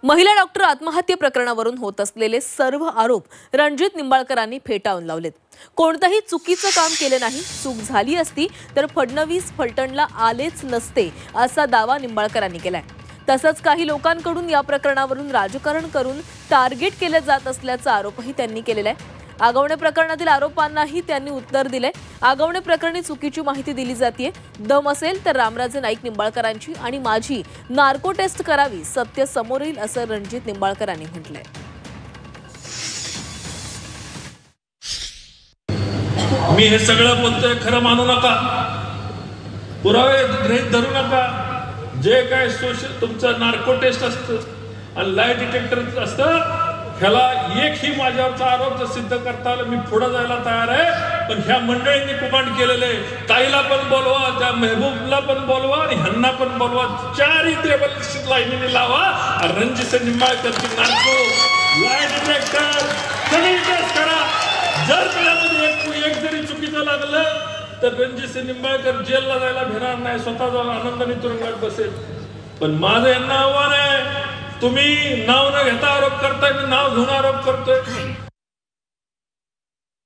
महिला डॉक्टर आत्महत्ये प्रकरणावरून होत असलेले सर्व आरोप रणजित निंबाळकरांनी फेटाळून लावलेत। कोणतंही चुकीचं काम केलं नाही, चूक झाली असती तर फडणवीस फलटणला आलेच नसते असा दावा निंबाळकरांनी केलाय। तसंच काही लोकांकडून या प्रकरणावरून राजकारण करून टार्गेट केले जात असल्याचा आरोपही त्यांनी केलेला आहे। आगवणे प्रकरणातील आरोपांनाही त्यांनी उत्तर दिले। आगवणे प्रकरणी चुकीची माहिती दिली जाते, दम असेल तर रामराजे नाईक निंबाळकरांची आणि माझी नार्को टेस्ट करावी, सत्य समोर येईल असं रणजित निंबाळकरांनी म्हटलंय। मी हे सगळं बोलतोय खरं मानू नका, पुरावे गृहीत धरू नका। जे काय सोशल तुमचं नार्को टेस्ट असतं आणि लाय डिटेक्टर असतं, ह्याला एकही माझ्यावरचा आरोप जर सिद्ध करता आला मी पुढे जायला तयार आहे। पण ह्या मंडळींनी कुमांड केलेले, ताईला पण बोलवा, त्या मेहबूबला पण बोलवा आणि ह्यांना पण बोलवा, चारही टेबल लाईनीने लावा। रणजित निंबाळकरची नार्को लाय डिटेक्टर सगळी टेस्ट करा। जर त्यामध्ये एक जरी चुकीचं लागलं तर रणजित निंबाळकर जेलला जायला भेटणार नाही, स्वतः जाऊन आनंदाने तुरुंगात बसेल। पण माझं यांना आव्हान आहे, तुम्ही नाव न घेता आरोप करताय, मी नाव घेऊन आरोप करतोय।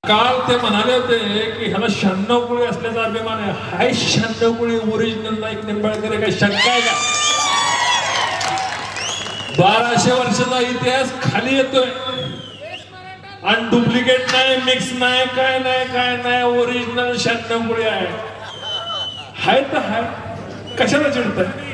काल ते म्हणाले होते की ह्याला 96 कुळी असल्याचा अभिमान आहे। हाय 96 कुळी ओरिजिनल नाईक निंबाळकर, काय शंका आहे का? 1200 वर्षाचा इतिहास खाली येतोय आणि डुप्लिकेट नाही, मिक्स नाही, काय नाही, ओरिजिनल 96 कुळी आहे। हाय तर हाय, कशाला चिडताय?